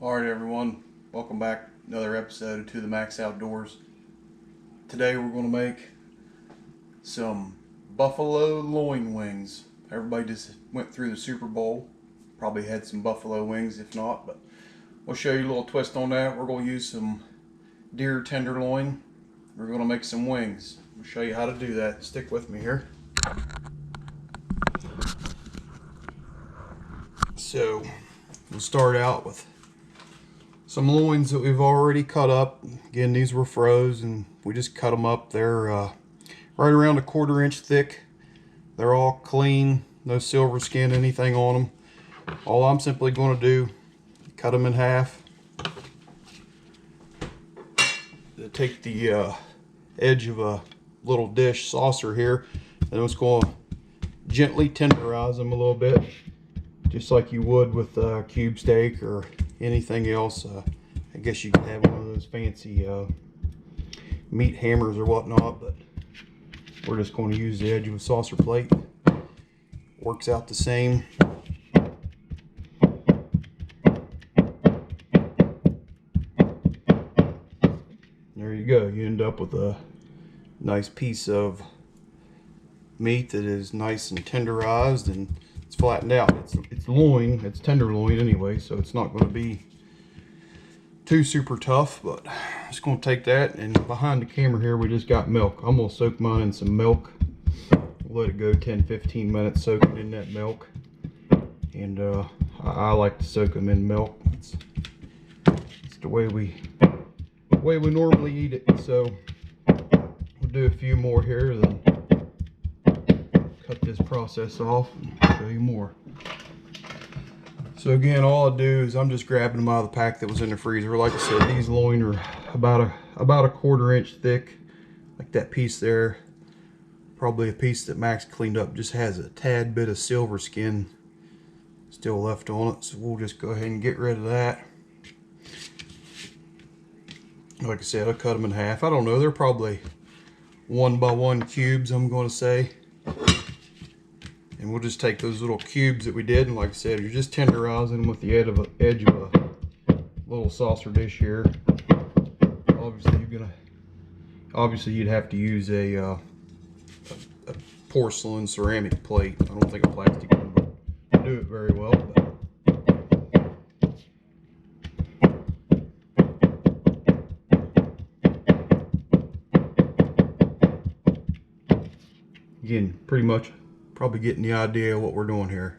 Alright everyone, welcome back. Another episode to the Max Outdoors. Today we're going to make some buffalo loin wings. Everybody just went through the Super Bowl. Probably had some buffalo wings if not, but we'll show you a little twist on that. We're going to use some deer tenderloin. We're going to make some wings. We'll show you how to do that. Stick with me here. So we'll start out with some loins that we've already cut up. Again, these were froze and we just cut them up. They're right around a 1/4 inch thick. They're all clean, no silver skin, anything on them. All I'm simply going to do, cut them in half. Take the edge of a little dish saucer here, and I'm just going to gently tenderize them a little bit, just like you would with cube steak or anything else. I guess you could have one of those fancy meat hammers or whatnot, but we're just going to use the edge of a saucer plate. Works out the same. There you go. You end up with a nice piece of meat that is nice and tenderized and it's flattened out. It's loin, it's tenderloin anyway, so it's not going to be too super tough. But I'm just going to take that, and behind the camera here we just got milk. I'm going to soak mine in some milk. Let it go 10-15 minutes soaking in that milk, and I like to soak them in milk. It's the way we normally eat it. So we'll do a few more here, then cut this process off and show you more. So again, all I do is I'm just grabbing them out of the pack that was in the freezer. Like I said, these loin are about a 1/4 inch thick, like that piece there. Probably a piece that Max cleaned up, just has a tad bit of silver skin still left on it, so we'll just go ahead and get rid of that. Like I said, I cut them in half. I don't know, they're probably 1x1 cubes, I'm going to say. And we'll just take those little cubes that we did, and like I said, you're just tenderizing them with the edge of a little saucer dish here. Obviously you'd have to use a porcelain ceramic plate. I don't think a plastic one would do it very well, but again, pretty much probably getting the idea of what we're doing here.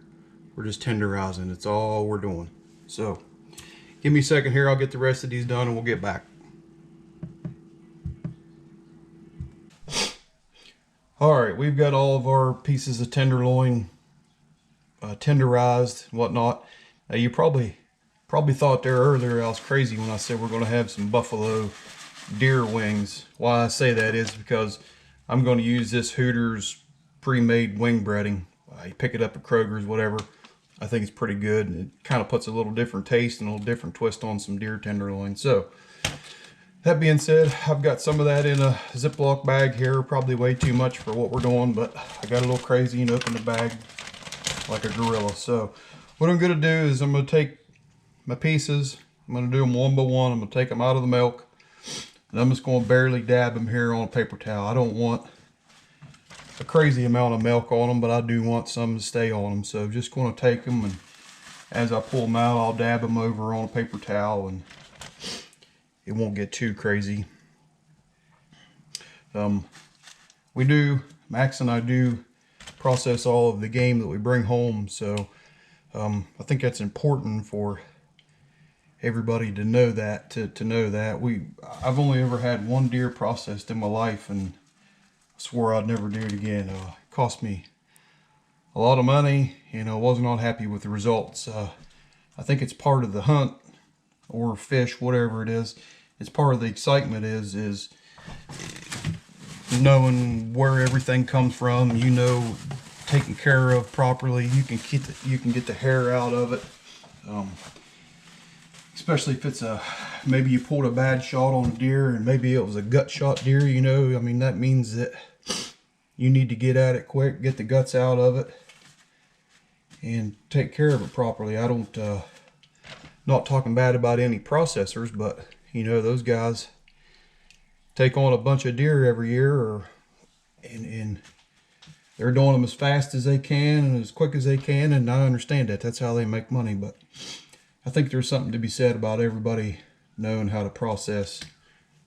We're just tenderizing. It's all we're doing. So give me a second here, I'll get the rest of these done and we'll get back. Alright, we've got all of our pieces of tenderloin tenderized and whatnot. Now you probably thought there earlier I was crazy when I said we're going to have some buffalo deer wings. Why I say that is because I'm going to use this HOOTERS pre-made wing breading. You pick it up at Kroger's, whatever. I think it's pretty good, and it kind of puts a little different taste and a little different twist on some deer tenderloin. So that being said, I've got some of that in a Ziploc bag here, probably way too much for what we're doing, but I got a little crazy and opened the bag like a gorilla. So what I'm going to do is I'm going to take my pieces, I'm going to do them one by one. I'm going to take them out of the milk, and I'm just going to barely dab them here on a paper towel. I don't want a crazy amount of milk on them, but I do want some to stay on them. So just going to take them, and as I pull them out, I'll dab them over on a paper towel, and it won't get too crazy. Max and I do process all of the game that we bring home, so I think that's important for everybody to know that. I've only ever had one deer processed in my life, and I swore I'd never do it again. It cost me a lot of money, and I was not happy with the results. I think it's part of the hunt or fish, whatever it is. It's part of the excitement is knowing where everything comes from, taken care of properly. You can get the hair out of it. Especially if it's maybe you pulled a bad shot on a deer and maybe it was a gut shot deer, I mean, that means that you need to get at it quick, get the guts out of it, and take care of it properly. I Not talking bad about any processors, but you know, those guys take on a bunch of deer every year, and they're doing them as fast as they can and as quick as they can, and I understand that. That's how they make money. But I think there's something to be said about everybody knowing how to process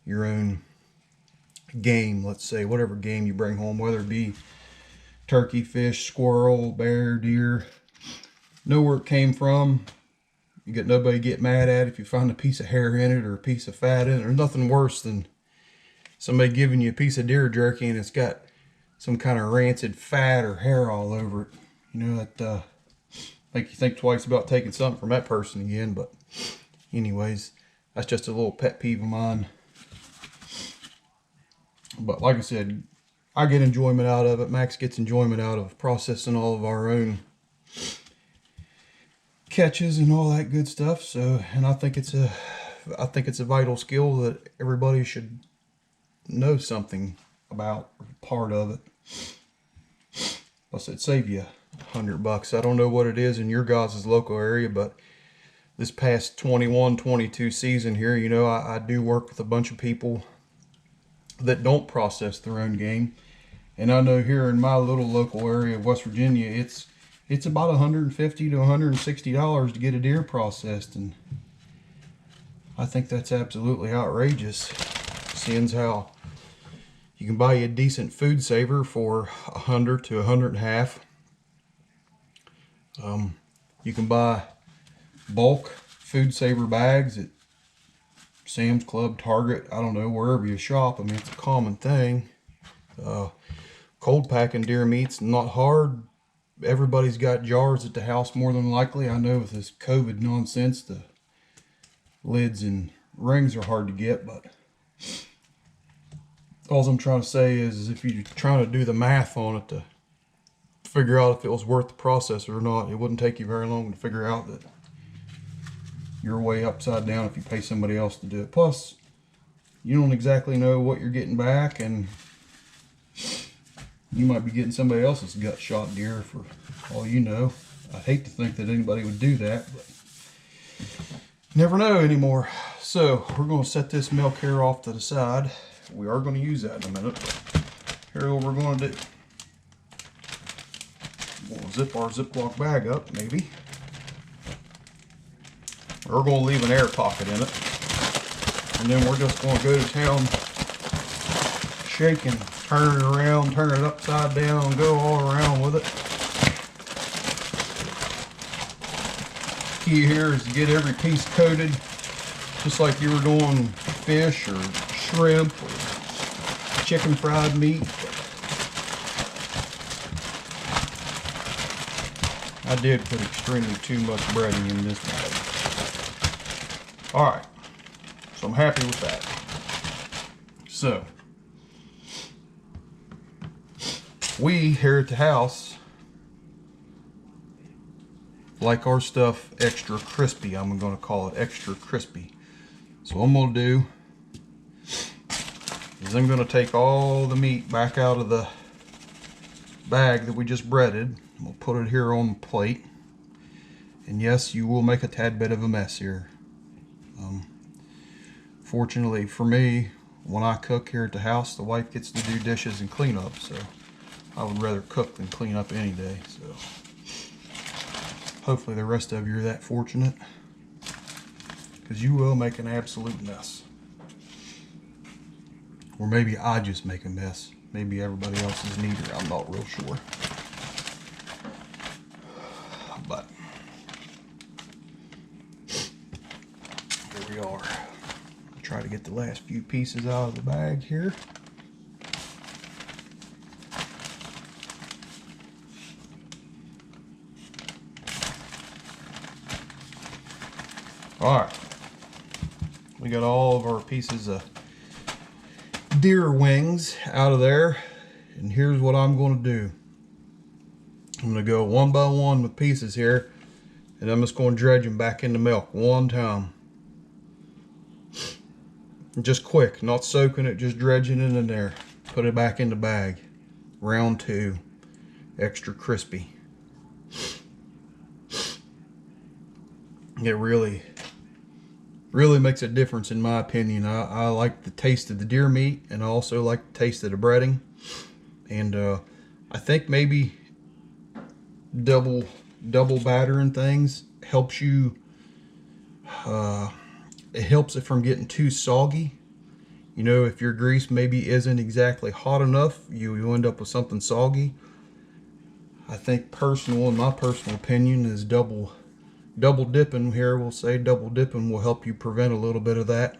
your own game, let's say, whatever game you bring home, whether it be turkey, fish, squirrel, bear, deer. Know where it came from. You get nobody get mad at it if you find a piece of hair in it or a piece of fat in it. There's nothing worse than somebody giving you a piece of deer jerky and it's got some kind of rancid fat or hair all over it. You know, that make you think twice about taking something from that person again. But anyways, that's just a little pet peeve of mine. But like I said, I get enjoyment out of it. Max gets enjoyment out of processing all of our own catches and all that good stuff. So, and I think it's a vital skill that everybody should know something about, or part of it. Plus, it'd save you $100. I don't know what it is in your guys' local area, but this past 21-22 season here, you know, I do work with a bunch of people that don't process their own game, and I know here in my little local area of West Virginia, it's about $150 to $160 to get a deer processed, and I think that's absolutely outrageous, seeing how you can buy you a decent food saver for $100 to $150. You can buy bulk food saver bags at Sam's Club, Target, I don't know, wherever you shop. I mean, it's a common thing. Cold packing deer meat's not hard. Everybody's got jars at the house more than likely. I know with this COVID nonsense, the lids and rings are hard to get, but all I'm trying to say is if you're trying to do the math on it to figure out if it was worth the process or not, it wouldn't take you very long to figure out that you're way upside down if you pay somebody else to do it. Plus, you don't exactly know what you're getting back, and you might be getting somebody else's gut shot deer for all you know. I hate to think that anybody would do that, but never know anymore. So we're going to set this milk here off to the side. We are going to use that in a minute. Here's what we're going to do. We'll zip our Ziploc bag up, maybe. We're going to leave an air pocket in it. And then we're just going to go to town, shaking, turn it around, turn it upside down, and go all around with it. Key here is to get every piece coated, just like you were doing fish or shrimp or chicken fried meat. I did put extremely too much breading in this bag. Alright, so I'm happy with that. So, we here at the house like our stuff extra crispy. I'm going to call it extra crispy. So what I'm going to do is I'm going to take all the meat back out of the bag that we just breaded. We'll put it here on the plate. And yes, you will make a tad bit of a mess here. Fortunately for me, when I cook here at the house, the wife gets to do dishes and clean up, so I would rather cook than clean up any day. So hopefully the rest of you are that fortunate, because you will make an absolute mess. Or maybe I just make a mess. Maybe everybody else is neither. I'm not real sure. But here we are. Try to get the last few pieces out of the bag here. Alright, we got all of our pieces of deer wings out of there, and here's what I'm going to do. I'm going to go one by one with pieces here, and I'm just going to dredge them back into milk one time. Just quick, not soaking it, just dredging it in there. Put it back in the bag. Round 2, extra crispy. It really really makes a difference in my opinion. I like the taste of the deer meat, and I also like the taste of the breading. And I think maybe double battering things helps you. It helps it from getting too soggy. You know, if your grease maybe isn't exactly hot enough, you end up with something soggy. I think in my personal opinion, is double dipping here. We'll say double dipping will help you prevent a little bit of that.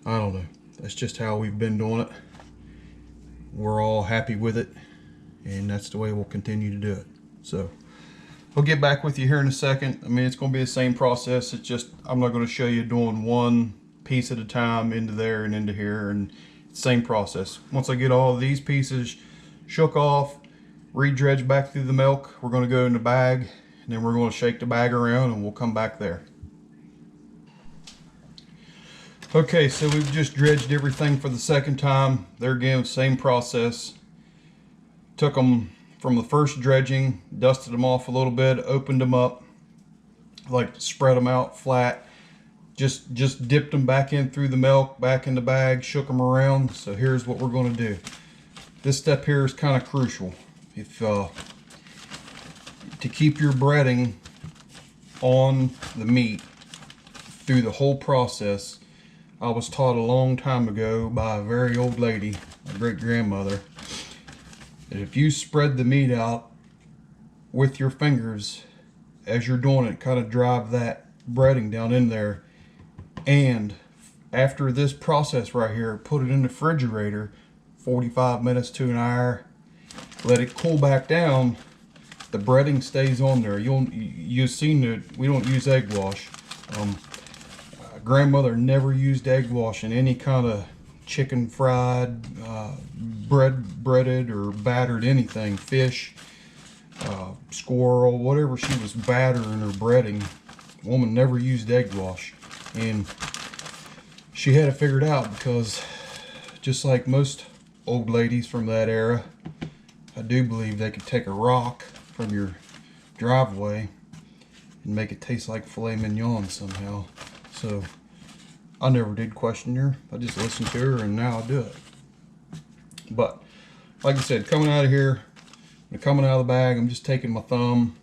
I don't know. That's just how we've been doing it. We're all happy with it, and that's the way we'll continue to do it. So I'll get back with you here in a second. I mean, it's going to be the same process. It's just I'm not going to show you doing one piece at a time into there and into here, and same process. Once I get all of these pieces shook off, re-dredge back through the milk, we're going to go in the bag, and then we're going to shake the bag around, and we'll come back there. Okay, so we've just dredged everything for the second time. There again, same process. Took them from the first dredging, dusted them off a little bit, opened them up, like spread them out flat, just dipped them back in through the milk, back in the bag, shook them around. So here's what we're going to do. This step here is kind of crucial. If to keep your breading on the meat through the whole process, I was taught a long time ago by a very old lady, my great grandmother, that if you spread the meat out with your fingers as you're doing it, kind of drive that breading down in there, and after this process right here, put it in the refrigerator 45 minutes to an hour, let it cool back down, the breading stays on there. You've seen that we don't use egg wash. Grandmother never used egg wash in any kind of chicken fried, breaded or battered anything, fish, squirrel, whatever she was battering or breading. Woman never used egg wash, and she had it figured out, because just like most old ladies from that era, I do believe they could take a rock from your driveway and make it taste like filet mignon somehow. So I never did question her. I just listened to her, and now I do it. But like I said, coming out of here, coming out of the bag, I'm just taking my thumb,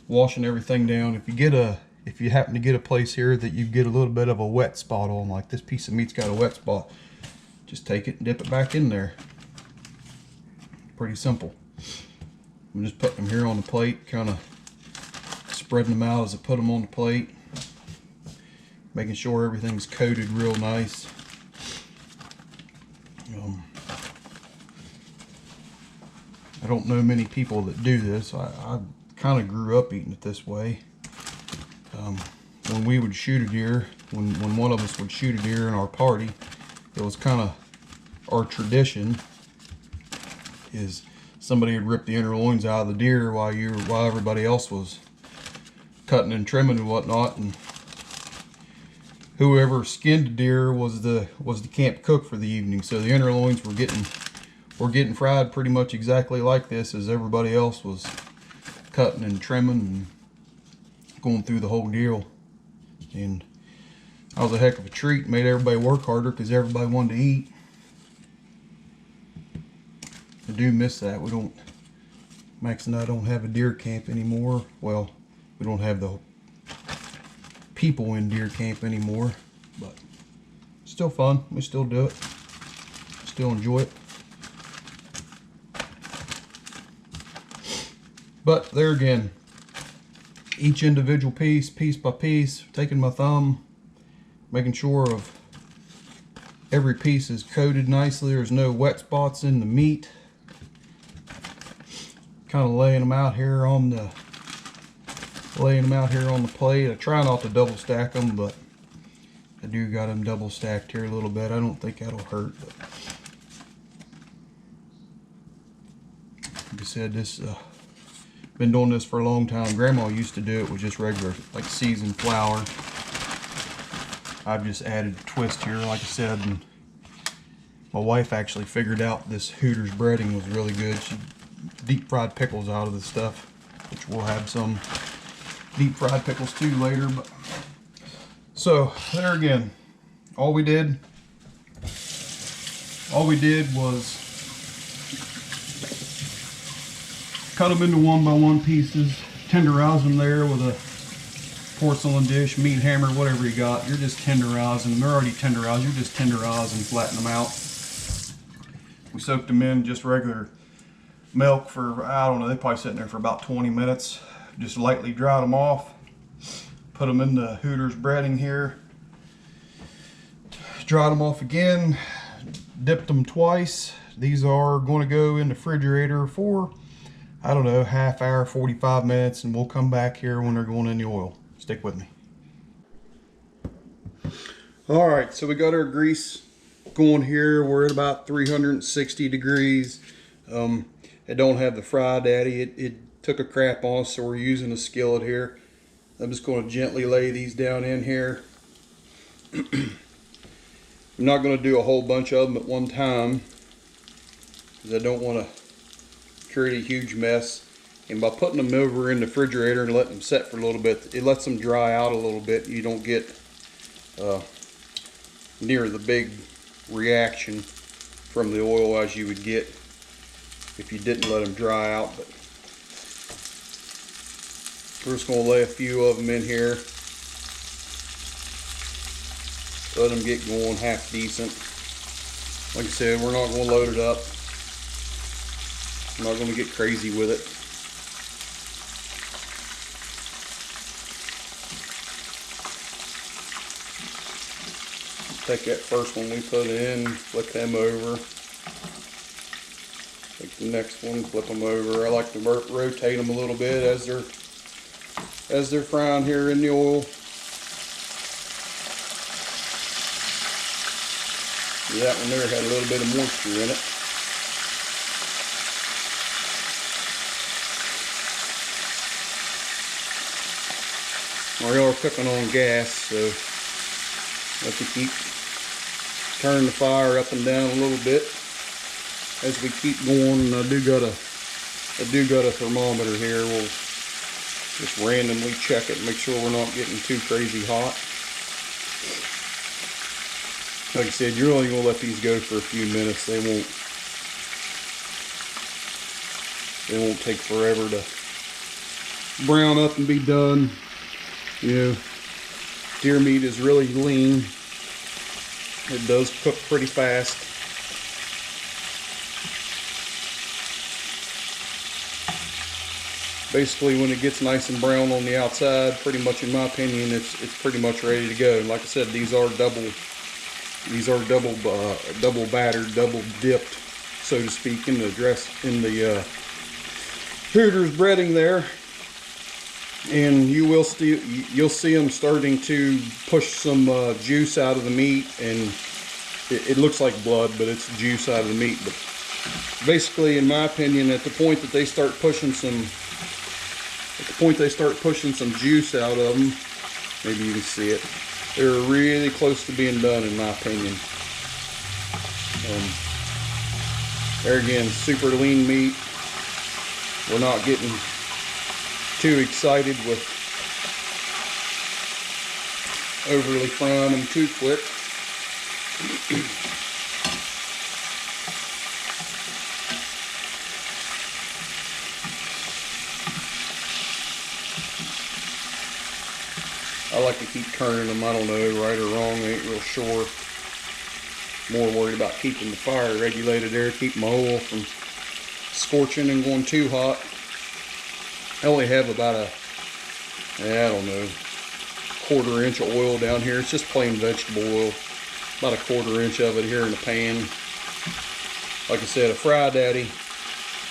washing everything down. If you happen to get a place here that you get a little bit of a wet spot on, like this piece of meat's got a wet spot, just take it and dip it back in there. Pretty simple. I'm just putting them here on the plate, kind of spreading them out as I put them on the plate, making sure everything's coated real nice. I don't know many people that do this. I kind of grew up eating it this way. When we would shoot a deer, when one of us would shoot a deer in our party, it was kind of our tradition is somebody would rip the inner loins out of the deer while everybody else was cutting and trimming and whatnot, and whoever skinned the deer was the camp cook for the evening. So the inner loins were getting fried pretty much exactly like this as everybody else was cutting and trimming and going through the whole deal. And that was a heck of a treat. Made everybody work harder because everybody wanted to eat. I do miss that. Max and I don't have a deer camp anymore. Well, we don't have the people in deer camp anymore, but still fun. We still do it. Still enjoy it. But there again, each individual piece by piece, taking my thumb, making sure of every piece is coated nicely. There's no wet spots in the meat. Kind of laying them out here on the plate. I try not to double stack them, but I do got them double stacked here a little bit. I don't think that'll hurt. But like I said, been doing this for a long time. Grandma used to do it with just regular, like seasoned flour. I've just added a twist here, like I said, and my wife actually figured out this Hooters breading was really good. She deep fried pickles out of the stuff, which we'll have some deep fried pickles too later. But so there again, all we did was cut them into 1x1 pieces, tenderize them there with a porcelain dish, meat hammer, whatever you got. You're just tenderizing them. They're already tenderized. You're just tenderizing, flatten them out. We soaked them in just regular milk for, I don't know, they probably sitting there for about 20 minutes. Just lightly dried them off. Put them in the Hooters breading here. Dried them off again. Dipped them twice. These are going to go in the refrigerator for, I don't know, half hour, 45 minutes, and we'll come back here when they're going in the oil. Stick with me. All right, so we got our grease going here. We're at about 360 degrees. It don't have the fry daddy. It took a crap on us, so we're using a skillet here. I'm just going to gently lay these down in here. I'm not going to do a whole bunch of them at one time because I don't want to create a huge mess. And by putting them over in the refrigerator and letting them set for a little bit, it lets them dry out a little bit. You don't get near the big reaction from the oil as you would get if you didn't let them dry out. But we're just going to lay a few of them in here. Let them get going half decent. Like I said, we're not going to load it up. I'm not going to get crazy with it. Take that first one we put in, flip them over. Take the next one, flip them over. I like to rotate them a little bit as they're frying here in the oil. That one there had a little bit of moisture in it. We are cooking on gas, so have to keep turning the fire up and down a little bit as we keep going. I do got a thermometer here. We'll just randomly check it and make sure we're not getting too crazy hot. Like I said, you're only going to let these go for a few minutes. They won't take forever to brown up and be done. You know, deer meat is really lean. It does cook pretty fast. Basically, when it gets nice and brown on the outside, pretty much in my opinion, it's pretty much ready to go. And like I said, these are double battered, double dipped, so to speak, in the Hooters breading there. And you'll see them starting to push some juice out of the meat, and it looks like blood, but it's juice out of the meat. But basically, in my opinion, at the point they start pushing some juice out of them, maybe you can see it, they're really close to being done, in my opinion. There again, super lean meat. We're not getting too excited with overly frying them too quick. I like to keep turning them. I don't know, right or wrong, I ain't real sure. More worried about keeping the fire regulated there, keeping my oil from scorching and going too hot. I only have about I don't know, 1/4 inch of oil down here. It's just plain vegetable oil. About 1/4 inch of it here in the pan. Like I said, a fry daddy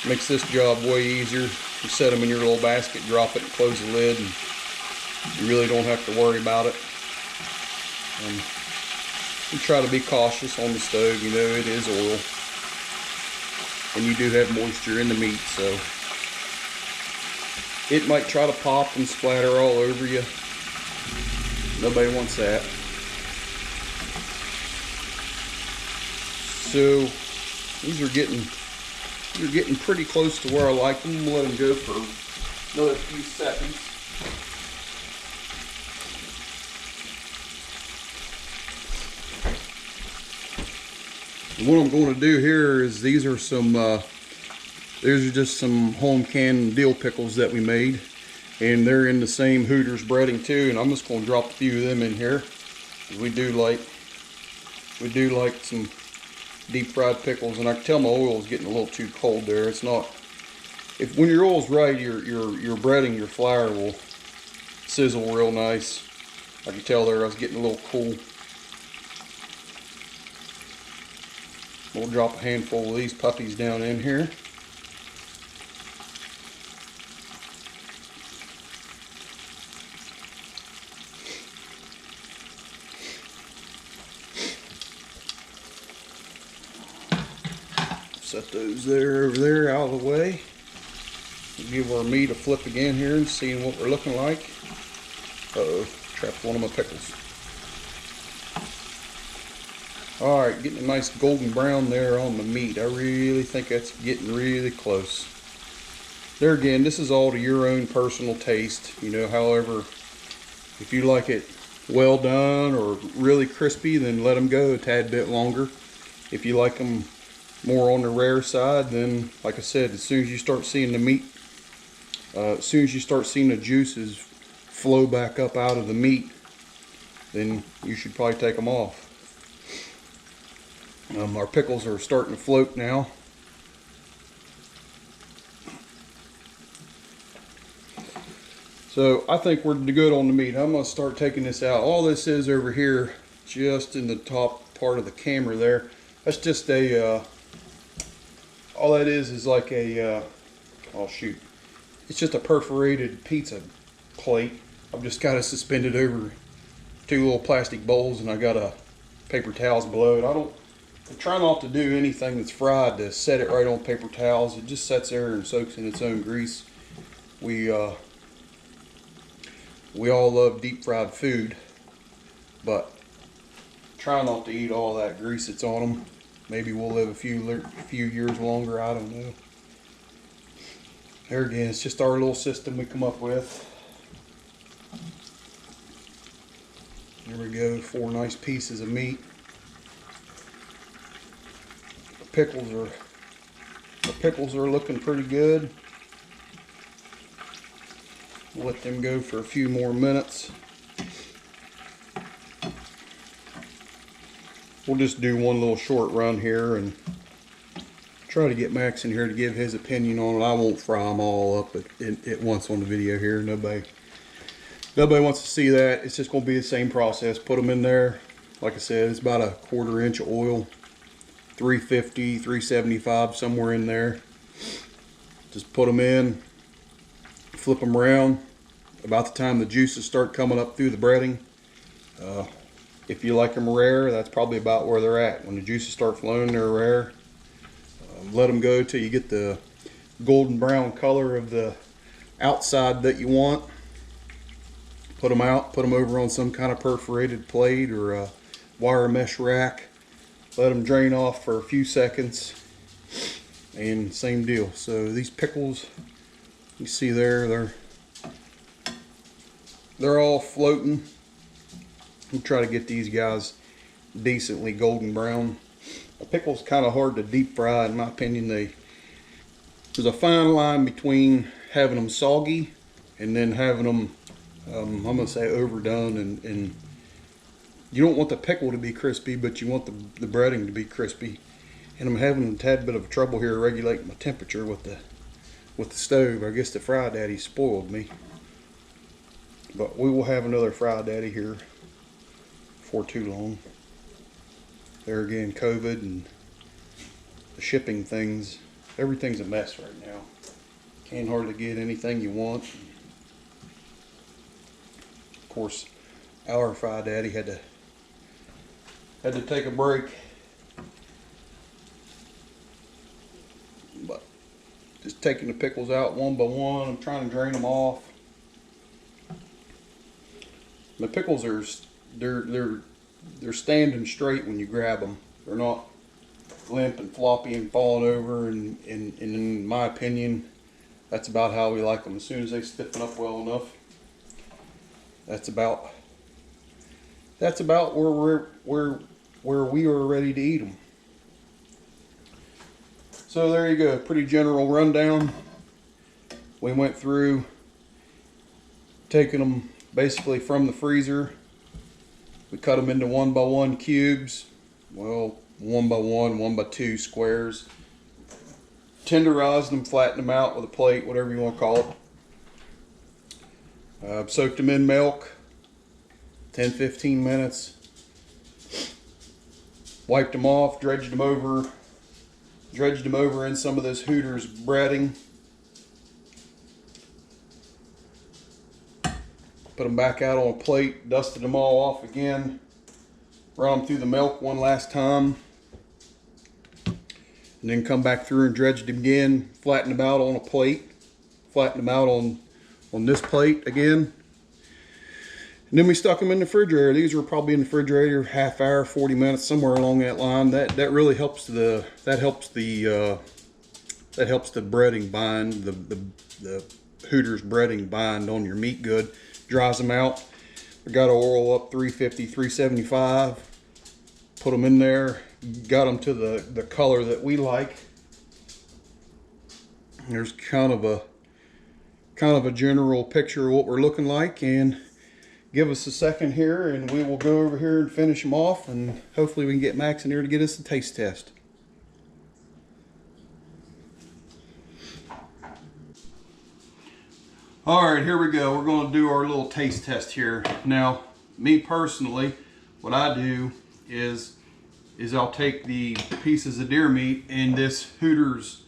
makes this job way easier. You set them in your little basket, drop it, and close the lid, and you really don't have to worry about it. You try to be cautious on the stove. You know, it is oil, and you do have moisture in the meat, so it might try to pop and splatter all over you. Nobody wants that. So these are getting pretty close to where I like them. We'll let them go for another few seconds. And what I'm going to do here is these are just some home canned dill pickles that we made, and they're in the same Hooters breading too. And I'm just going to drop a few of them in here. We do like some deep fried pickles, and I can tell my oil is getting a little too cold there. It's not. When your oil's right, your breading, your flour will sizzle real nice. I can tell there I was getting a little cool. We'll drop a handful of these puppies down in here. Set those over there out of the way. We'll give our meat a flip again here and seeing what we're looking like. Uh-oh, trapped one of my pickles. Alright, getting a nice golden brown there on the meat. I really think that's getting really close. There again, this is all to your own personal taste. You know, however, if you like it well done or really crispy, then let them go a tad bit longer. If you like them more on the rare side, then like I said, as soon as you start seeing the meat, as soon as you start seeing the juices flow back up out of the meat, then you should probably take them off. Our pickles are starting to float now. So I think we're good on the meat. I'm going to start taking this out. All this is over here, just in the top part of the camera there, that's just a, all that is like a, oh shoot, it's just a perforated pizza plate. I've just got it suspended over two little plastic bowls, and I got a paper towels below it. I try not to do anything that's fried to set it right on paper towels. It just sits there and soaks in its own grease. We all love deep fried food, but try not to eat all that grease that's on them. Maybe we'll live a few years longer, I don't know. There again, it's just our little system we come up with. There we go, 4 nice pieces of meat. The pickles are looking pretty good. We'll let them go for a few more minutes. We'll just do one little short run here and try to get Max in here to give his opinion on it. I won't fry them all up at once on the video here. Nobody wants to see that. It's just going to be the same process. Put them in there. Like I said, it's about a 1/4 inch of oil. 350, 375, somewhere in there. Just put them in, flip them around. About the time the juices start coming up through the breading, if you like them rare, that's probably about where they're at. When the juices start flowing, they're rare. Let them go till you get the golden brown color of the outside that you want. Put them out, put them over on some kind of perforated plate or a wire mesh rack. Let them drain off for a few seconds, and same deal. So these pickles, you see there, they're all floating. We'll try to get these guys decently golden brown. A pickle's kind of hard to deep fry, in my opinion. There's a fine line between having them soggy and then having them, I'm gonna say, overdone, and you don't want the pickle to be crispy, but you want the breading to be crispy. And I'm having a tad bit of trouble here regulating my temperature with the stove. I guess the Fry Daddy spoiled me. But we will have another Fry Daddy here before too long. There again, COVID and the shipping things. Everything's a mess right now. Can't hardly get anything you want. Of course, our Fry Daddy had to take a break. But just taking the pickles out one by one. I'm trying to drain them off. The pickles are they're standing straight when you grab them. They're not limp and floppy and falling over. And in my opinion, that's about how we like them. As soon as they stiffen up well enough, that's about where we are ready to eat them. So there you go, pretty general rundown. We went through taking them basically from the freezer. We cut them into 1x1 cubes. Well, 1x1, 1x2 squares. Tenderized them, flattened them out with a plate, whatever you want to call it. Soaked them in milk, 10-15 minutes. Wiped them off, dredged them over in some of this Hooters breading. Put them back out on a plate, dusted them all off again, run them through the milk one last time, and then come back through and dredged them again, flattened them out on a plate, flattened them out on this plate again. And then we stuck them in the refrigerator. These were probably in the refrigerator half hour, 40 minutes, somewhere along that line. That really helps the breading bind, the Hooters breading bind on your meat good. Dries them out. We got to oil up 350, 375. Put them in there. Got them to the color that we like. There's kind of a general picture of what we're looking like, and give us a second here and we will go over here and finish them off, and hopefully we can get Max in here to get us a taste test. Alright, here we go. We're going to do our little taste test here. Now, me personally, what I do is I'll take the pieces of deer meat in this Hooters,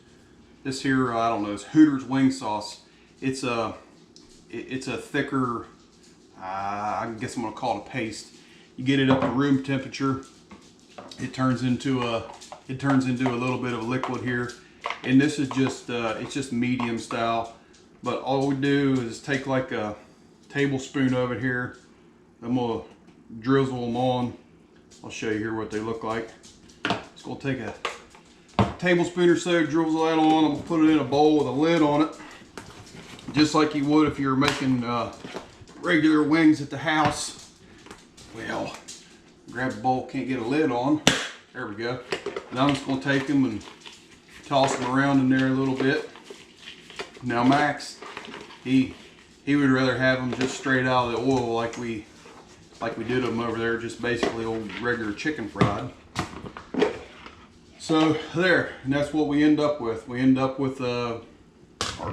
this here, I don't know, it's Hooters wing sauce. It's a thicker, I guess I'm gonna call it a paste. You get it up to room temperature. It turns into a little bit of a liquid here, and this is just it's just medium style. But all we do is take like a tablespoon of it here. I'm gonna drizzle them on. I'll show you here what they look like. Just gonna take a tablespoon or so, drizzle that on. I'm gonna put it in a bowl with a lid on it, just like you would if you were making regular wings at the house. Well, grab a bowl, can't get a lid on. There we go. Now I'm just gonna take them and toss them around in there a little bit. Now Max, he would rather have them just straight out of the oil like we did them over there, just basically old regular chicken fried. So there, and that's what we end up with. We end up with our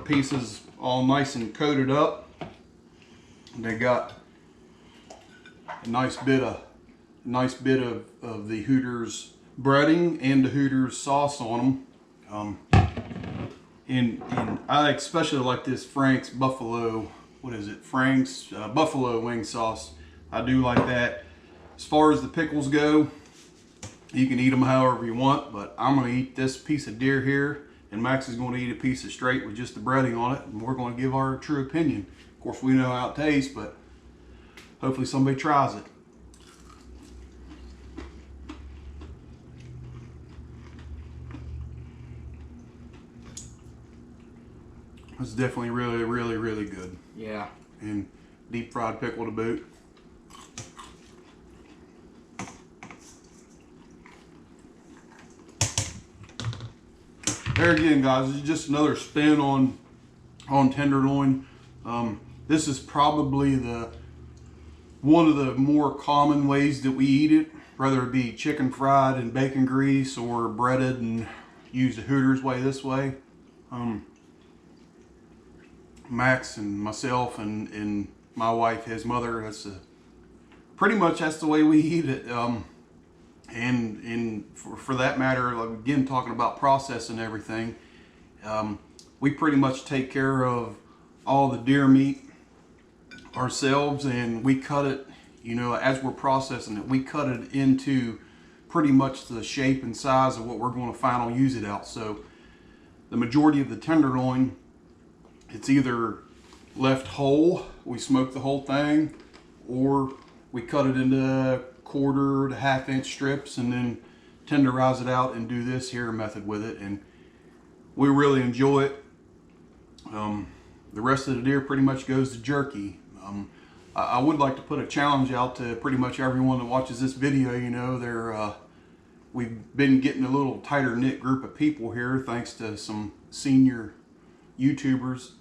pieces all nice and coated up. They got a nice bit of the Hooters breading and the Hooters sauce on them. And I especially like this Frank's Buffalo, what is it? Frank's Buffalo wing sauce. I do like that. As far as the pickles go, you can eat them however you want, but I'm gonna eat this piece of deer here, and Max is gonna eat a piece of straight with just the breading on it, and we're gonna give our true opinion. Of course, we know how it tastes, but hopefully somebody tries it. It's definitely really, really, really good. Yeah. And deep fried pickle to boot. There again, guys, this is just another spin on tenderloin. This is probably one of the more common ways that we eat it, whether it be chicken fried in bacon grease or breaded and use the Hooters way this way. Max and myself and my wife, his mother, pretty much that's the way we eat it. And for that matter, like, again, talking about process and everything, we pretty much take care of all the deer meat ourselves, and we cut it, you know, as we're processing it, we cut it into pretty much the shape and size of what we're going to final use it out. So the majority of the tenderloin, it's either left whole, we smoke the whole thing, or we cut it into quarter to half-inch strips and then tenderize it out and do this here method with it, and we really enjoy it. The rest of the deer pretty much goes to jerky. I would like to put a challenge out to pretty much everyone that watches this video. You know, we've been getting a little tighter knit group of people here thanks to some senior YouTubers.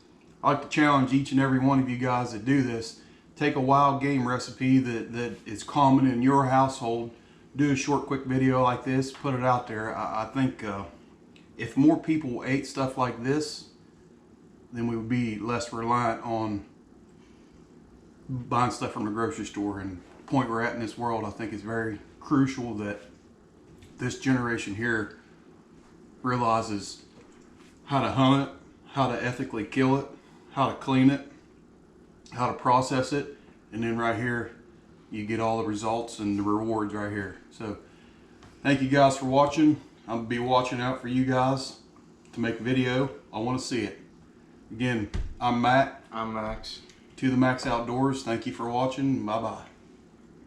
I'd like to challenge each and every one of you guys that do this. Take a wild game recipe that is common in your household. Do a short, quick video like this. Put it out there. I think if more people ate stuff like this, then we would be less reliant on buying stuff from the grocery store. And the point we're at in this world, I think, is very crucial that this generation here realizes how to hunt it, how to ethically kill it, how to clean it, how to process it, and then right here you get all the results and the rewards right here. So thank you guys for watching. I'll be watching out for you guys to make a video. I want to see it. Again, I'm Matt. I'm Max. To the Max Outdoors. Thank you for watching. Bye bye.